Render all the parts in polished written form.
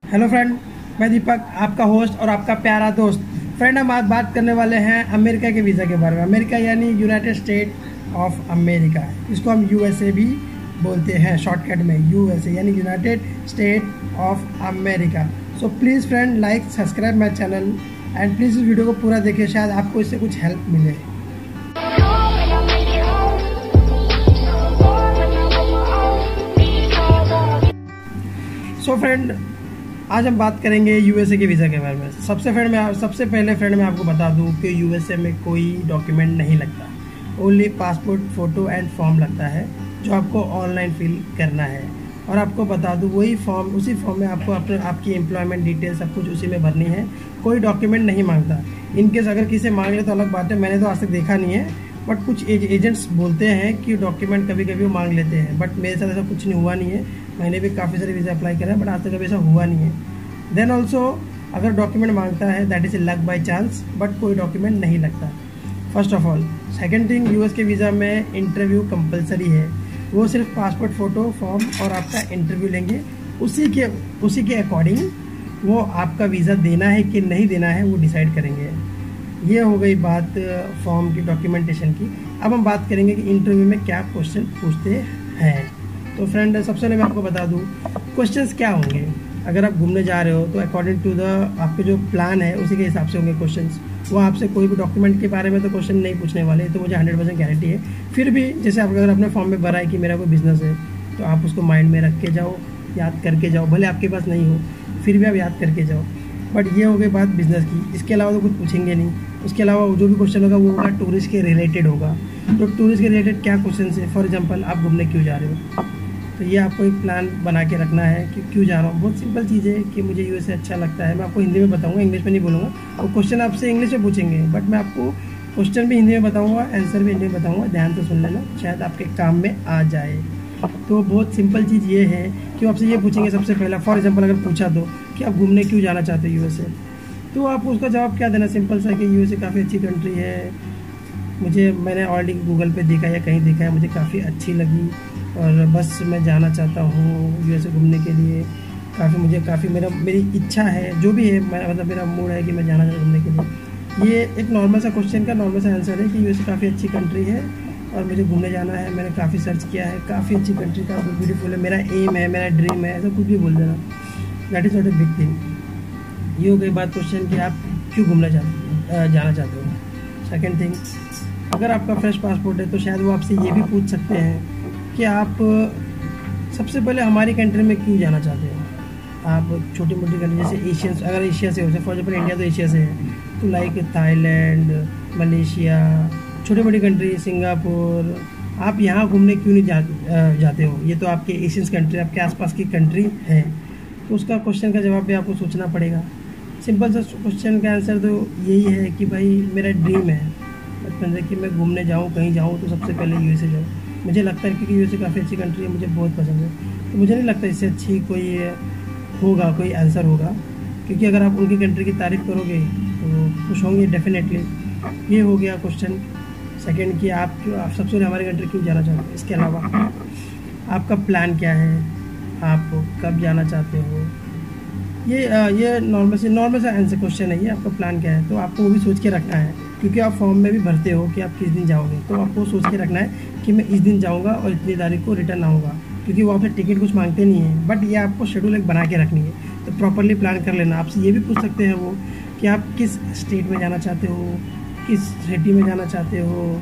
Hello friend, मैं दीपक, आपका host और आपका प्यारा दोस्त। फ्रेंड, हम आज बात करने वाले हैं अमेरिका के वीज़ा के बारे में। अमेरिका यानी यूनाइटेड स्टेट ऑफ अमेरिका, इसको हम यूएसए भी बोलते हैं शॉर्टकट में। यूएसए यानी United state of America. So please friend, like subscribe my channel and please इस वीडियो को पूरा देखिए, शायद आपको इससे कुछ हेल्प मिले। सो फ्रेंड, आज हम बात करेंगे यूएसए के वीज़ा के बारे में। सबसे पहले फ्रेंड मैं आपको बता दूं कि यूएसए में कोई डॉक्यूमेंट नहीं लगता, only passport photo and form लगता है जो आपको ऑनलाइन फिल करना है। और आपको बता दूं उसी फॉर्म में आपको आपकी एम्प्लॉयमेंट डिटेल सब कुछ उसी में भरनी है। कोई डॉक्यूमेंट नहीं मांगता। इनकेस अगर किसी मांग ले तो अलग बात है, मैंने तो आज तक देखा नहीं है, बट कुछ एजेंट्स बोलते हैं कि डॉक्यूमेंट कभी कभी वो मांग लेते हैं, बट मेरे साथ ऐसा कुछ नहीं हुआ नहीं है। मैंने भी काफ़ी सारे वीज़ा अप्लाई करा है, बट आज तक कभी ऐसा हुआ नहीं है। देन ऑल्सो अगर डॉक्यूमेंट मांगता है that is a luck by chance, but कोई डॉक्यूमेंट नहीं लगता, first of all. Second thing, US के वीज़ा में इंटरव्यू कंपलसरी है। वो सिर्फ पासपोर्ट फ़ोटो फॉर्म और आपका इंटरव्यू लेंगे, उसी के अकॉर्डिंग वो आपका वीज़ा देना है कि नहीं देना है वो डिसाइड करेंगे। ये हो गई बात फॉर्म की, डॉक्यूमेंटेशन की। अब हम बात करेंगे कि इंटरव्यू में क्या क्वेश्चन पूछते हैं। तो फ्रेंड, सबसे पहले मैं आपको बता दूं क्वेश्चंस क्या होंगे। अगर आप घूमने जा रहे हो तो अकॉर्डिंग टू आपके जो प्लान है उसी के हिसाब से होंगे क्वेश्चंस। वो आपसे कोई भी डॉक्यूमेंट के बारे में तो क्वेश्चन नहीं पूछने वाले, तो मुझे 100% गारंटी है। फिर भी जैसे आप अगर अपने फॉर्म में भरा है कि मेरा कोई बिजनेस है, तो आप उसको माइंड में रख के जाओ, याद करके जाओ, भले आपके पास नहीं हो फिर भी आप याद करके जाओ। बट ये हो गई बात बिजनेस की। इसके अलावा तो कुछ पूछेंगे नहीं। उसके अलावा जो भी क्वेश्चन होगा वो होगा टूरिस्ट के रिलेटेड होगा। तो टूरिस्ट के रिलेटेड क्या क्वेश्चन है, फॉर एग्जांपल आप घूमने क्यों जा रहे हो, तो ये आपको एक प्लान बना के रखना है कि क्यों जा रहा हूँ। बहुत सिंपल चीज़ है कि मुझे यूएसए अच्छा लगता है। मैं आपको हिंदी में बताऊँगा, इंग्लिश में नहीं बोलूँगा। और क्वेश्चन आपसे इंग्लिश में पूछेंगे, बट मैं आपको क्वेश्चन भी हिंदी में बताऊँगा, आंसर भी हिंदी में बताऊँगा। ध्यान से सुन लेना, शायद आपके काम में आ जाए। तो बहुत सिंपल चीज़ ये है कि आपसे ये पूछेंगे सबसे पहला, फॉर एग्जांपल अगर पूछा तो कि आप घूमने क्यों जाना चाहते हो यूएसए, तो आप उसका जवाब क्या देना, सिंपल सा कि यूएसए काफ़ी अच्छी कंट्री है, मैंने ऑलरेडी गूगल पे देखा या कहीं देखा है, मुझे काफ़ी अच्छी लगी और बस मैं जाना चाहता हूँ यूएसए घूमने के लिए। मेरी इच्छा है, जो भी है, मतलब मेरा मूड है कि मैं जाना चाहता हूँ घूमने के लिए। ये एक नॉर्मल सा क्वेश्चन का नॉर्मल सा आंसर है कि यूएसए काफ़ी अच्छी कंट्री है और मुझे घूमने जाना है। मैंने काफ़ी सर्च किया है, काफ़ी अच्छी कंट्री, काफ़ी ब्यूटीफुल है, मेरा एम है, मेरा ड्रीम है, ऐसा कुछ भी बोल देना, that is not a big thing. ये हो गई बात क्वेश्चन कि आप क्यों जाना चाहते हो। सेकेंड थिंग, अगर आपका फ्रेश पासपोर्ट है तो शायद वो आपसे ये भी पूछ सकते हैं कि आप सबसे पहले हमारी कंट्री में क्यों जाना चाहते हो। आप छोटी मोटी कंट्री जैसे एशियंस, अगर एशिया से हो, फॉर एग्जाम्पल इंडिया तो एशिया से है, तो लाइक थाईलैंड, मलेशिया, छोटी मोटी कंट्री, सिंगापुर, आप यहाँ घूमने क्यों नहीं जाते हो। ये तो आपके एशियंस कंट्री, आपके आसपास की कंट्री है। तो उसका क्वेश्चन का जवाब भी आपको सोचना पड़ेगा। सिंपल सा क्वेश्चन का आंसर तो यही है कि भाई मेरा ड्रीम है बचपन से कि मैं घूमने जाऊँ, कहीं जाऊँ तो सबसे पहले यूएसए जाऊँ। मुझे लगता है क्योंकि यूएसए काफ़ी अच्छी कंट्री है, मुझे बहुत पसंद है, तो मुझे नहीं लगता इससे अच्छी कोई आंसर होगा। क्योंकि अगर आप उनकी कंट्री की तारीफ़ करोगे तो खुश होंगे डेफिनेटली। ये हो गया क्वेश्चन सेकंड कि आप सबसे पहले हमारी कंट्री क्यों जाना चाहते हो। इसके अलावा आपका प्लान क्या है, आप कब जाना चाहते हो। ये नॉर्मल सा आंसर क्वेश्चन है। ये आपका प्लान क्या है, तो आपको वो भी सोच के रखना है, क्योंकि आप फॉर्म में भी भरते हो कि आप किस दिन जाओगे, तो आपको सोच के रखना है कि मैं इस दिन जाऊंगा और इतनी तारीख को रिटर्न आऊँगा। क्योंकि वो आपसे टिकट कुछ मांगते नहीं है, बट ये आपको शेड्यूल एक बना के रखनी है, तो प्रॉपरली प्लान कर लेना। आपसे ये भी पूछ सकते हैं वो कि आप किस स्टेट में जाना चाहते हो, किस सिटी में जाना चाहते हो,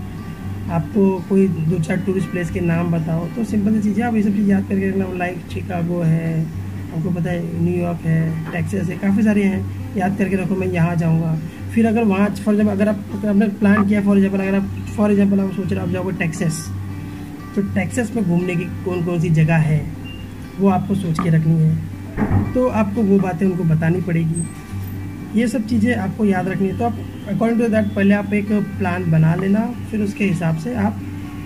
आपको कोई 2-4 टूरिस्ट प्लेस के नाम बताओ। तो सिंपल सी चीज़ें, आप ये सब चीज़ याद करके रखना। लाइक शिकागो है, आपको पता है न्यूयॉर्क है, टेक्सास है, काफ़ी सारे हैं, याद करके रखो मैं यहाँ जाऊँगा। फिर अगर वहाँ फॉर एग्जाम्पल अगर आपने प्लान किया, फॉर एग्जाम्पल आप सोच रहे हो आप जाओगे टेक्सास, तो टेक्सास में घूमने की कौन कौन सी जगह है वो आपको सोच के रखनी है। तो आपको वो बातें उनको बतानी पड़ेगी, ये सब चीज़ें आपको याद रखनी है। तो आप अकॉर्डिंग टू दैट पहले आप एक प्लान बना लेना, फिर उसके हिसाब से आप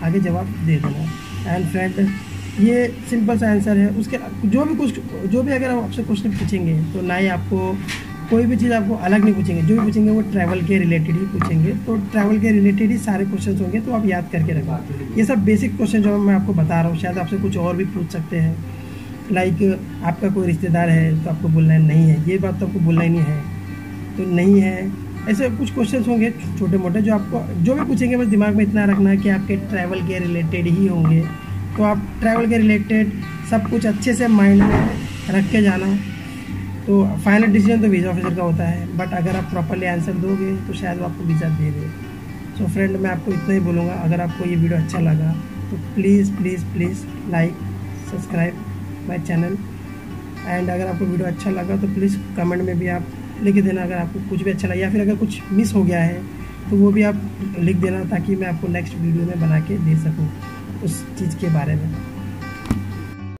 आगे जवाब दे देना। एंड फ्रेंड, ये सिंपल सा आंसर है। उसके जो भी अगर आपसे क्वेश्चन पूछेंगे तो ना ही आपको कोई भी चीज़ आपको अलग नहीं पूछेंगे, जो भी पूछेंगे वो ट्रैवल के रिलेटेड ही पूछेंगे। तो ट्रैवल के रिलेटेड ही सारे क्वेश्चन होंगे, तो आप याद करके रखना। ये सब बेसिक क्वेश्चन जो मैं आपको बता रहा हूँ, शायद आपसे कुछ और भी पूछ सकते हैं। लाइक आपका कोई रिश्तेदार है तो आपको बोलना है नहीं है, ये बात तो आपको बोलना ही नहीं है तो नहीं है। ऐसे कुछ क्वेश्चंस होंगे छोटे मोटे जो आपको जो भी पूछेंगे, बस दिमाग में इतना रखना है कि आपके ट्रैवल के रिलेटेड ही होंगे। तो आप ट्रैवल के रिलेटेड सब कुछ अच्छे से माइंड में रख के जाना। तो फाइनल डिसीजन तो वीज़ा ऑफिसर का होता है, बट अगर आप प्रॉपरली आंसर दोगे तो शायद वो आपको वीज़ा दे दे। सो फ्रेंड, मैं आपको इतना ही बोलूँगा, अगर आपको ये वीडियो अच्छा लगा तो please please please like subscribe my channel. And अगर आपको वीडियो अच्छा लगा तो प्लीज़ कमेंट में भी आप लिख देना अगर आपको कुछ भी अच्छा लगा, या फिर अगर कुछ मिस हो गया है तो वो भी आप लिख देना, ताकि मैं आपको नेक्स्ट वीडियो में बना के दे सकूँ उस चीज़ के बारे में।